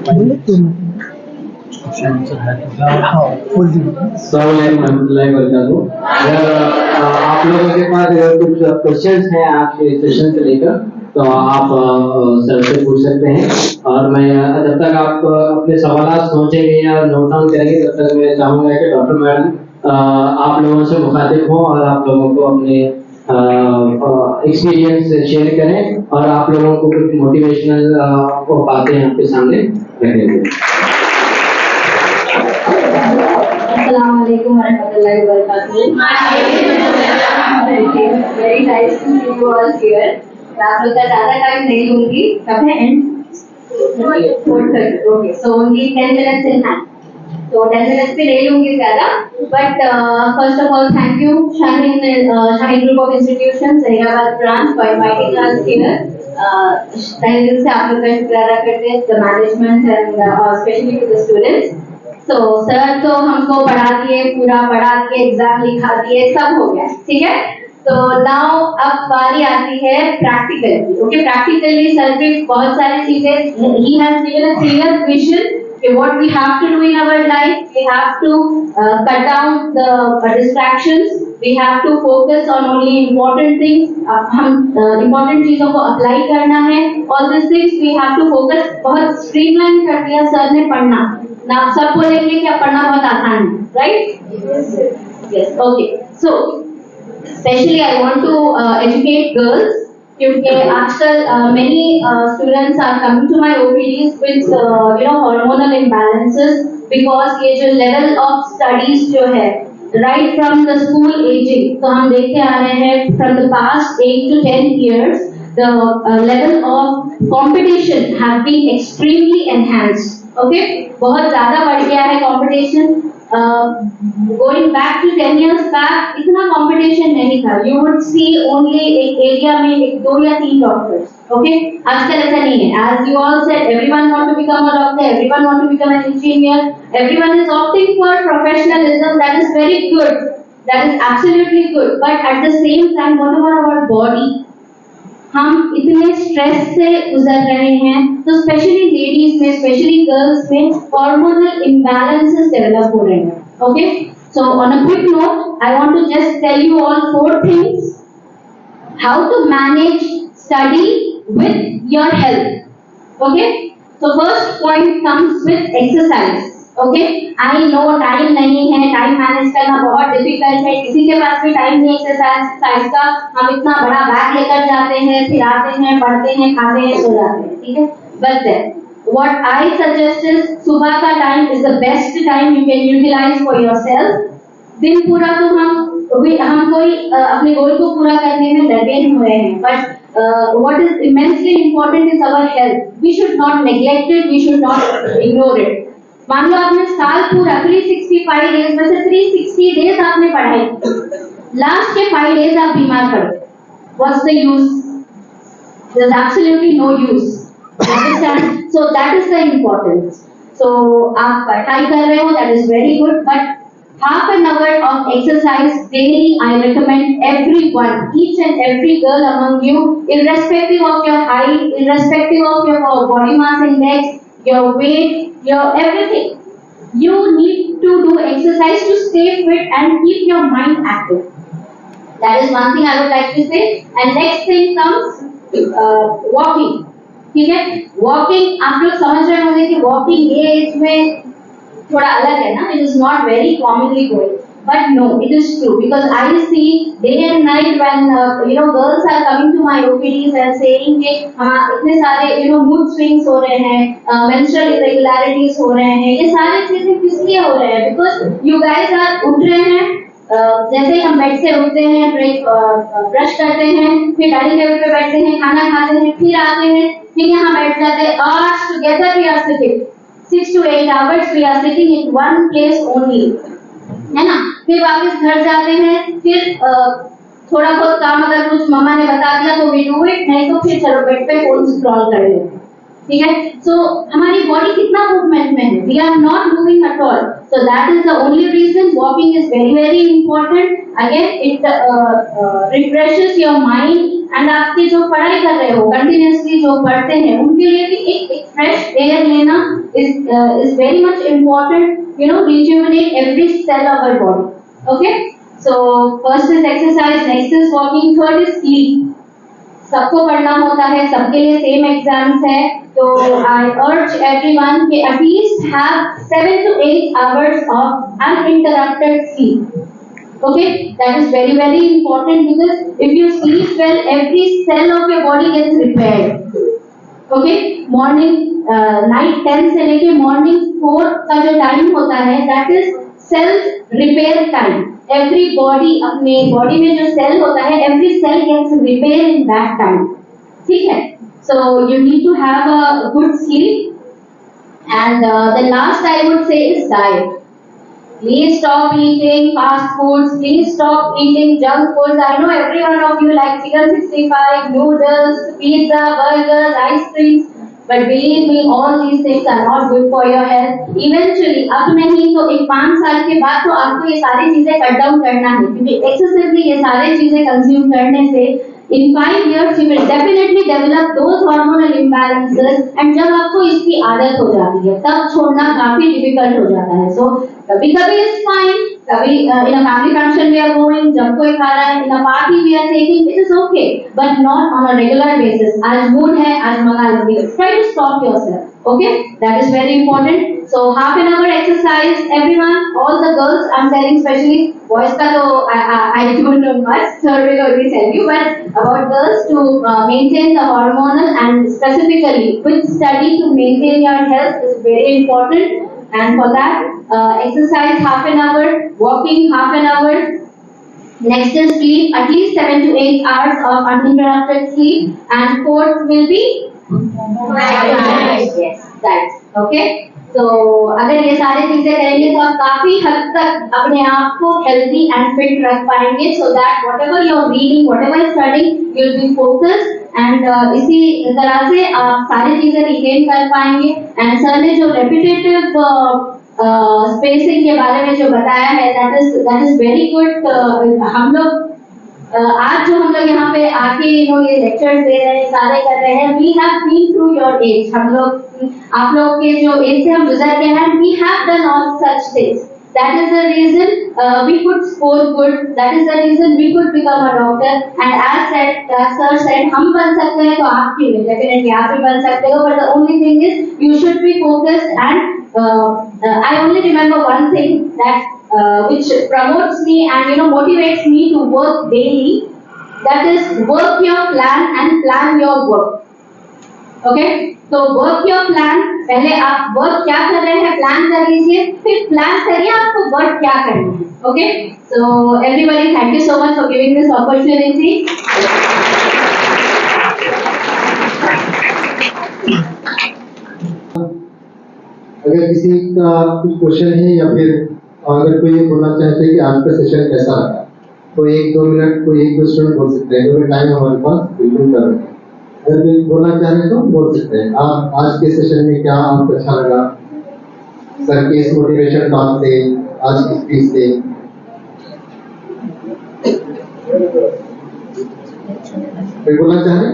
अगर आप लोगों के पास अगर कुछ क्वेश्चंस हैं आपके सेशन से लेकर तो आप सर से पूछ सकते हैं। और मैं जब तक आप अपने सवाल सोचेंगे या नोट डाउन करेंगे तब तक मैं चाहूँगा कि डॉक्टर मैडम आप लोगों से मुखातिब हों और आप लोगों को अपने एक्सपीरियंस शेयर करें और आप लोगों को कुछ मोटिवेशनल बातें आपके सामने रखेंगे। अस्सलाम वालेकुम warahmatullahi wabarakatuh. Very nice to see you all here. आप लोग का ज़्यादा टाइम नहीं लूँगी, कब है and? 4:30. Okay, so only 10 minutes in hand. So 10 minutes भी नहीं लूँगी ज़्यादा. But first of all, thank you Shaheen Group of Institutions, Hyderabad branch for inviting us here. तहे दिल से आप लोग का शुक्रिया अदा करते हैं, the management and especially to the students. तो सर तो हमको पढ़ा दिए, पूरा पढ़ा दिए, एग्जाम लिखा दिए, सब हो गया, ठीक है? तो नाउ अब बारी आती है प्रैक्टिकल की। ओके, प्रैक्टिकली सर भी बहुत सारी चीजें, he has given a clear vision कि what we have to do in our life, we have to cut down the distractions, we have to focus on only important things. हम important चीजों को apply करना है, all this things we have to focus. बहुत streamline कर दिया sir ने पढ़ना ना, सब बोलेंगे कि पढ़ना बहुत आसान है, right? Yes, okay. So specially I want to educate girls, क्योंकि आजकल many students are coming to my OPDs with hormonal imbalances, because ये जो लेवल ऑफ स्टडीज जो है right from the school ageing, तो हम देखते आ रहे हैं from the past 8 to 10 years the level of competition have been extremely enhanced. Okay, बहुत ज्यादा बढ़ गया है competition. Going back to 10 years back इतना कंपटीशन नहीं था। यू वुड सी ओनली एक एरिया में 2 या 3 डॉक्टर्स। ओके, आजकल ऐसा नहीं है। As you all said, everyone want to become a doctor, everyone want to become an engineer, everyone is opting for professionalism. That is very good, that is absolutely good, but at the same time what about our body? हम इतने stress से गुजर रहे हैं, तो specially ladies में, specially girls में hormonal imbalances develop हो रहे हैं। Okay, so on a quick note I want to just tell you all 4 things how to manage study with your health. Okay, so first point comes with exercise. Okay, I know time नहीं है, time manage करना बहुत difficult है, किसी के पास भी time नहीं exercise का। हम इतना बड़ा बैग लेकर जाते हैं, फिर आते हैं, पढ़ते हैं, खाते हैं, सो जाते हैं, ठीक है? But then what I suggest is सुबह का time is the best time you can utilise for yourself. दिन पूरा तो हम कोई अपने गोल को पूरा करने में लगे हुए हैं, but what is immensely important is our health. We should not neglect it, we should not ignore it. मान लो आपने साल पूरा 365 डेज में से 360 डेज आपने पढ़ाई, लास्ट के 5 डेज आप बीमार पड़े, what's the use? There's absolutely no use. Understand? So that is the importance. So आप पढ़ाई कर रहे हो, that is very good, but half an hour of exercise daily I recommend everyone, each and every girl among you, irrespective of your height, irrespective of your body mass index, your weight, your everything. You need to do exercise to stay fit and keep your mind active. That is one thing I would like to say. And next thing comes walking. ठीक है, walking आप लोग समझ रहे होंगे कि walking ये as में थोड़ा अलग है ना, it is not very commonly going, but no it is true, because I see day and night when girls are coming to my OPDs and saying कि इतने सारे मूड स्विंग्स हो रहे हैं, मेंस्ट्रुअल इरेगुलरिटीज हो रहे हैं, ये सारी चीजें किस लिए हो रहे हैं? बिकॉज यू गाइस आर उठ रहे हैं, जैसे ही हम बेड से उठते हैं, ब्रश करते हैं, फिर डाइनिंग टेबल पे बैठते हैं, खाना खाते हैं, फिर आते हैं, फिर यहाँ बैठ जाते हैं, hours together we are sitting, 6 to 8 hours we are sitting in one place only, है ना? फिर वापस घर जाते हैं, फिर थोड़ा बहुत काम अगर कुछ मम्मा ने बता दिया तो we do it, नहीं तो फिर चलो बेड पे फोन स्क्रॉल कर लेते हैं। ठीक है. सो हमारी बॉडी कितना मूवमेंट में है, we are not moving at all. So that is the only reason walking is very very important. Again it refreshes your mind. And आपके जो पढ़ाई कर रहे हो कंटिन्यूसली जो पढ़ते हैं उनके लिए भी एक फ्रेश एयर लेना is very much important. You know, rejuvenate every cell of our body. Okay. So first is exercise, next is walking, third is sleep. सबको पढ़ना होता है, सबके लिए सेम एग्जाम्स है. तो आई अर्ज एवरीवन कि at least have 7 to 8 hours of uninterrupted sleep. Okay, that is very very important because if you sleep well, every cell of your body gets repaired. Okay, morning night 10 से लेके morning 4 का जो time होता है that is self repair time. Every body अपने body में जो cell होता है every cell gets repair in that time. ठीक है. So you need to have a good sleep. And the last I would say is diet. Please stop eating fast foods. Please stop eating junk foods. I know every one of you like chicken 65, noodles, pizza, burgers, ice creams. But believe me, all these things are not good for your health. Eventually, अब नहीं तो एक 5 साल के बाद तो आपको ये सारी चीजें कट डाउन करना है, क्योंकि एक्सेसिवली ये सारी चीजें कंज्यूम करने से in 5 years you will definitely develop those hormonal imbalances. And जब आपको इसकी आदत हो जाती है तब छोड़ना काफी डिफिकल्ट हो जाता है. So कभी कभी इज फाइन, कभी in a family function we are going, जब कोई खा रहा है, in a party we are taking, it is okay, but not on a regular basis. आज मूड है, आज मंगा लेंगे. Try to stop yourself. Okay, that is very important. So half an hour exercise, everyone, all the girls, I'm telling especially boys का तो I don't know much, sir will only tell you, but about girls to maintain the hormonal and specifically with study to maintain your health is very important. And for that, exercise half an hour, walking half an hour. Next is sleep, at least 7 to 8 hours of uninterrupted sleep. And fourth will be diet. Yes, diet. Okay. तो अगर ये सारी चीजें करेंगे तो आप काफी हद तक अपने आप को हेल्दी एंड फिट रख पाएंगे. So that whatever you are reading, whatever studying, you will be focused. And इसी तरह से आप सारी चीजें रिटेन कर पाएंगे. एंड सर ने जो रेपिटेटिव स्पेसिंग के बारे में जो बताया है दैट इज वेरी गुड. हम लोग आज जो हम लोग यहाँ पे आके ये लेक्चर्स दे रहे हैं, सारे कर रहे हैं, we have been through your age. हम लोग आप लोग के जो एज से हम गुजर गए हैं, we have done all such things. That is the reason we could score good. That is the reason we could become a doctor. And as said, sir said, हम बन सकते हैं तो आप क्यों नहीं? Definitely आप भी बन सकते हो. But the only thing is you should be focused. And I only remember one thing that which promotes me and motivates me to work daily. That is work your plan and plan your work. Okay? तो work your plan. पहले आप work क्या कर रहे हैं plan कर लीजिए, फिर प्लान करिए आपको वर्क क्या करना है. Okay. So everybody, thank you so much for giving this opportunity. अगर किसी का कुछ क्वेश्चन है या फिर अगर कोई ये बोलना चाहते हैं कि आज का सेशन कैसा लगा, तो 1-2 मिनट कोई एक दो स्टूडेंट बोल सकते हैं, क्योंकि टाइम हमारे पास बिल्कुल कम है. अगर कोई बोलना चाह रहे तो बोल सकते हैं. आप आज के सेशन में क्या आपको अच्छा लगा, सर के इस मोटिवेशन टॉक से, आज की स्पीच से? कोई बोलना चाह रहे?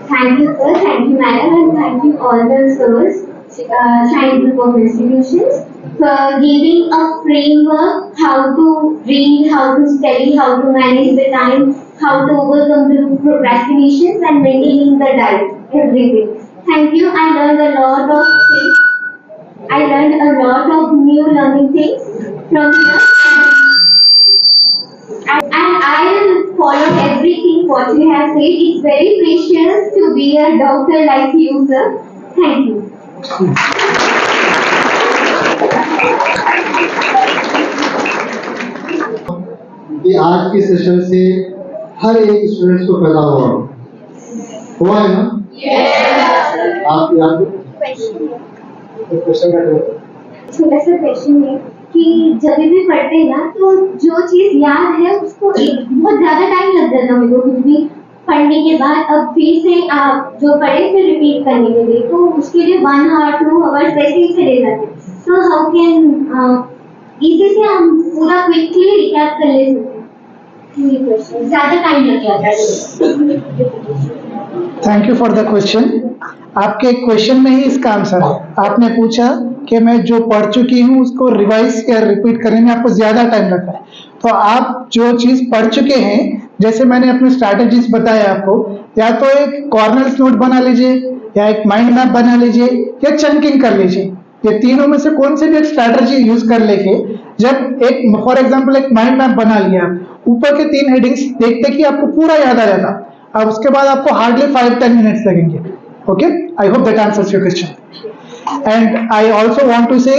Thank you, sir. Thank you, madam, and thank you all the sirs, scientific institutions, for giving a framework how to read, how to study, how to manage the time, how to overcome the procrastinations, and maintaining the diet, everything. Thank you. I learned a lot of things. I learned a lot of new learning things from here. And I will follow everything what you have said. It's very precious to be a doctor like you, sir. Thank you. कि आज के session से हर एक student को फायदा हुआ है ना? आप क्वेश्चन का छोटा सा क्वेश्चन है कि जब भी पढ़ते हैं ना तो जो चीज याद है उसको बहुत ज्यादा टाइम लग जाता है मेरे को कुछ भी पढ़ने के बाद। अब फिर से आप जो पढ़े फिर रिपीट करने के लिए तो उसके लिए 1 आवर 2 आवर्स वैसे ही चले जाते हैं। तो हाउ कैन इजी से हम पूरा क्विकली रिकैप कर ले सकते हैं, ज्यादा टाइम लग जाता है। Thank you for the question. आपके क्वेश्चन में ही इसका आंसर है। आपने पूछा कि मैं जो पढ़ चुकी हूँ उसको रिवाइज या रिपीट करने में आपको ज्यादा टाइम लग रहा है। तो आप जो चीज पढ़ चुके हैं, जैसे मैंने अपने स्ट्रैटेजीज बताया आपको, या तो एक कॉर्नर्स नोट बना लीजिए, या एक माइंड मैप बना लीजिए, या चंकिंग कर लीजिए। ये तीनों में से कौन से भी एक स्ट्रैटेजी यूज कर लेके, जब एक फॉर एग्जांपल एक माइंड मैप बना लिया, ऊपर के 3 हेडिंग्स देखते कि आपको पूरा याद आ जाता। अब उसके बाद आपको हार्डली 5-10 मिनट्स लगेंगे। Okay, I hope that answers your question. And I also want to say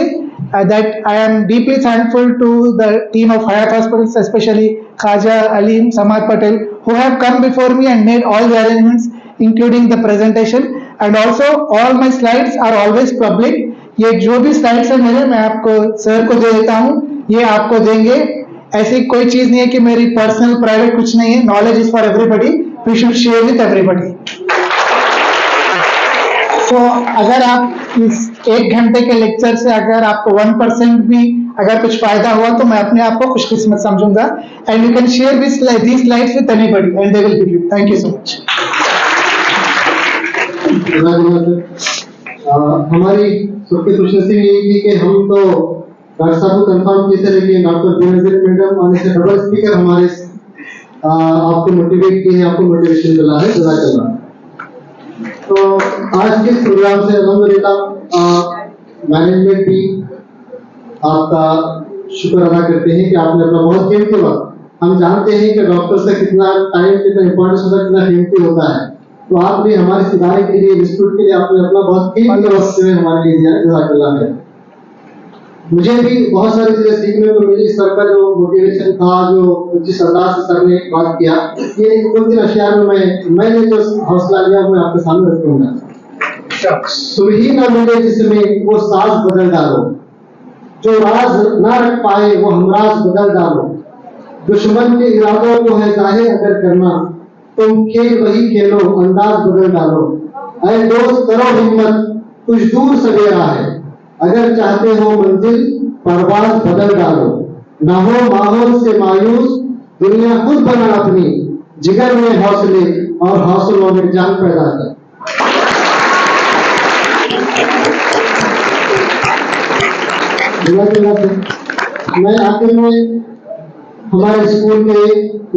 that I am deeply thankful to the team of Hayat Hospitals, especially Khaja Aleem, Samad Patel, who have come before me and made all the arrangements, including the presentation. And also, all my slides are always public. ये जो भी slides है मेरे, मैं आपको sir को दे देता हूँ, ये आपको देंगे। ऐसी कोई चीज नहीं है कि मेरी पर्सनल प्राइवेट कुछ नहीं है। Knowledge is for everybody, we should share with everybody. तो अगर आप इस 1 घंटे के लेक्चर से अगर आपको 1% भी अगर कुछ फायदा हुआ तो मैं अपने आप को खुशकिस्मत समझूंगा। And you can share this slides with anybody and they will give you. Thank you so much. हमारी सबकी खुशनसीबी यही थी कि हम तो डॉक्टर साहब को कंफर्म किए थे, लेकिन डॉक्टर बेनजीर मैडम आने से डबल स्पीकर हमारे आपको मोटिवेट किए, आपको मोटिवेशन मिला है। जज़ाकल्लाह। तो आज के प्रोग्राम से अल्हम्दुलिल्लाह मैनेजमेंट भी आपका शुक्र अदा करते हैं कि आपने अपना बहुत कीमती वक्त, हम जानते हैं कि डॉक्टर से कितना टाइम, कितना इंपॉर्टेंस होता है, कितना कीमती होता है, तो आपने हमारे इदारे के लिए, इंस्टीट्यूट के लिए आपने अपना बहुत कीमती वक्त हमारे लिए दिया है। जज़ाकल्लाह है। मुझे भी बहुत सारी चीजें सीखने को मिली। सर का जो मोटिवेशन था, जो जिस अंदाज से सर ने बात किया, ये कुछ दिन अशियार में मैंने जो हौसला लिया मैं आपके सामने रखूंगा। सुलही न मिले जिसमें वो साज बदल डालो, जो राज ना रख पाए वो हमराज बदल डालो, दुश्मन के इरादों को है जाहिर अगर करना, तुम खेल वही खेलो अंदाज बदल डालो। ऐ दोस्त करो हिम्मत, कुछ दूर सवेरा है, अगर चाहते हो मंजिल परवाज बदल डालो। ना हो माहौल से मायूस, दुनिया खुद बना अपनी, जिगर में हौसले और हौसलों में जान पैदा कर। मैं आखिर में हमारे स्कूल के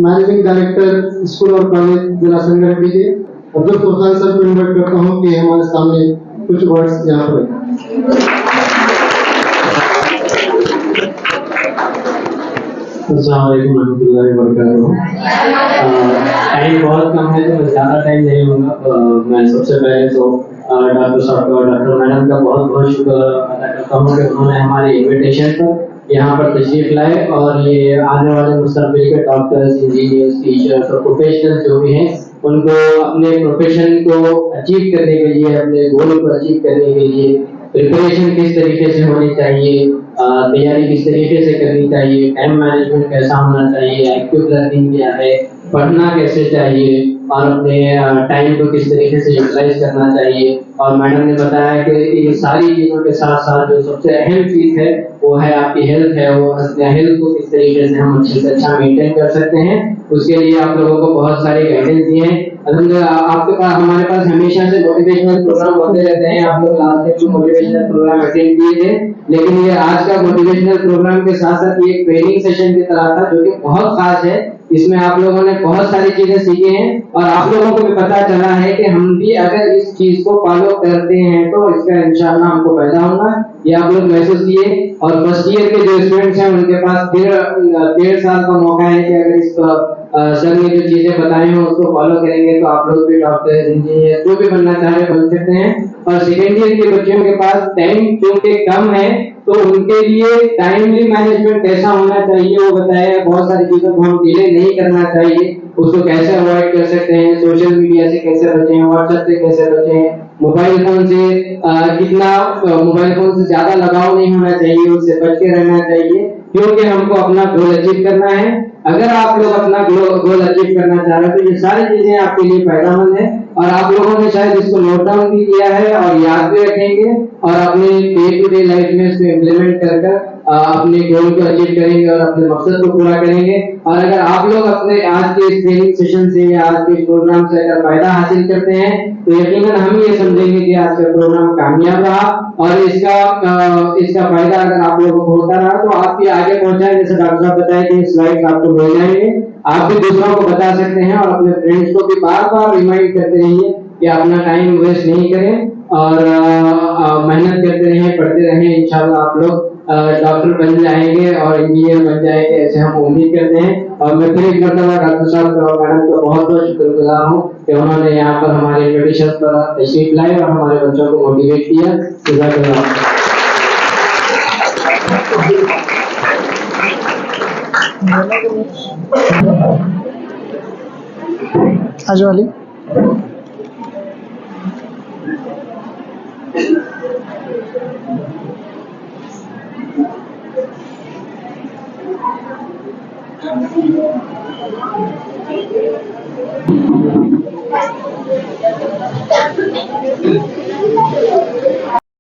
मैनेजिंग डायरेक्टर स्कूल और कॉलेज जिला संगठन के अब्दुल फरखान सर को इन्वाइट करता हूँ कि हमारे सामने कुछ वर्ड्स यहाँ पर। अस्सलाम वालेकुम रहमतुल्लाहि व बरकातहू। टाइम बहुत कम है तो मैं ज़्यादा टाइम नहीं लूँगा। मैं सबसे पहले तो डॉक्टर साहब और डॉक्टर मैडम का बहुत बहुत शुक्र अदा करता हूँ कि उन्होंने हमारी इन्विटेशन पर यहाँ पर तशरीफ लाए और ये आने वाले मुस्तकबिल के डॉक्टर्स, इंजीनियर्स, टीचर्स और प्रोफेशनल्स जो भी हैं उनको अपने प्रोफेशन को अचीव करने के लिए, अपने गोल को अचीव करने के लिए प्रिपरेशन किस तरीके से होनी चाहिए, तैयारी किस तरीके से करनी चाहिए, टाइम मैनेजमेंट कैसा होना चाहिए, एक्टिव लर्निंग क्या है, पढ़ना कैसे चाहिए और अपने टाइम को किस तरीके से यूटिलाइज करना चाहिए। और मैडम ने बताया कि इन सारी चीज़ों के साथ साथ जो सबसे अहम चीज़ है वो है आपकी हेल्थ है। वो हेल्थ को किस तरीके से हम अच्छे से अच्छा मेंटेन कर सकते हैं, उसके लिए आप लोगों को बहुत सारे गाइडेंस दिए हैं। आपके पास, हमारे पास हमेशा से मोटिवेशनल प्रोग्राम होते रहते हैं। आप लोग last time motivational programme attend किए थे, लेकिन ये आज का मोटिवेशनल प्रोग्राम के साथ साथ ये एक ट्रेनिंग सेशन की तरह था जो कि बहुत खास है। इसमें आप लोगों ने बहुत सारी चीजें सीखी हैं और आप लोगों को भी पता चला है कि हम भी अगर इस चीज को फॉलो करते हैं तो इसका इंशाल्लाह हमको फायदा होगा। ये आप लोग महसूस किए। और फर्स्ट ईयर के जो स्टूडेंट्स हैं उनके पास 1.5 साल का मौका है कि अगर इस सर ने जो चीजें बताई हैं उसको फॉलो करेंगे तो आप लोग भी डॉक्टर, इंजीनियर जो भी बनना चाह रहे बन सकते हैं। और सेकेंड ईयर के बच्चों के पास टाइम क्योंकि कम है तो उनके लिए टाइमली मैनेजमेंट कैसा होना चाहिए वो बताया। बहुत सारी चीजों को हम डिले नहीं करना चाहिए, उसको कैसे अवॉइड कर सकते हैं, सोशल मीडिया से कैसे बचें, व्हाट्सएप से कैसे बचें, मोबाइल फोन से कितना मोबाइल फोन से ज्यादा लगाव नहीं होना चाहिए, उससे बच के रहना चाहिए, क्योंकि हमको अपना गोल अचीव करना है। अगर आप लोग अपना गोल अचीव करना चाह रहे हो तो ये सारी चीजें आपके लिए फायदेमंद है, और आप लोगों ने शायद इसको नोट डाउन भी किया है और याद भी रखेंगे, और अपने डे टू डे लाइफ में इसको इम्प्लीमेंट कर अपने गोल को अचीव करेंगे और अपने मकसद को पूरा करेंगे। और अगर आप लोग अपने आज के इस ट्रेनिंग सेशन से या आज के इस प्रोग्राम से अगर फायदा हासिल करते हैं तो यकीनन हम ये समझेंगे कि आज का प्रोग्राम कामयाब रहा, और इसका फायदा अगर आप लोगों को होता रहा तो आप भी आगे पहुंचाएं। जैसे डॉक्टर साहब बताए कि स्लाइड आपको मिल जाएंगे, आप भी दूसरों को बता सकते हैं, और अपने फ्रेंड्स को भी बार बार रिमाइंड करते रहिए कि अपना टाइम वेस्ट नहीं करें और मेहनत करते रहें, पढ़ते रहें। इंशाल्लाह आप लोग डॉक्टर बन जाएंगे और इंजीनियर बन जाएंगे, ऐसे हम उम्मीद करते हैं। और मैं फिर एक मरतबा डॉक्टर साहब और मैडम का बहुत बहुत शुक्रगुजार हूँ कि उन्होंने यहाँ पर हमारे इन्विटेशन पर तशरीफ लाए और हमारे बच्चों को मोटिवेट किया। जज़ाकल्लाह। आज वाली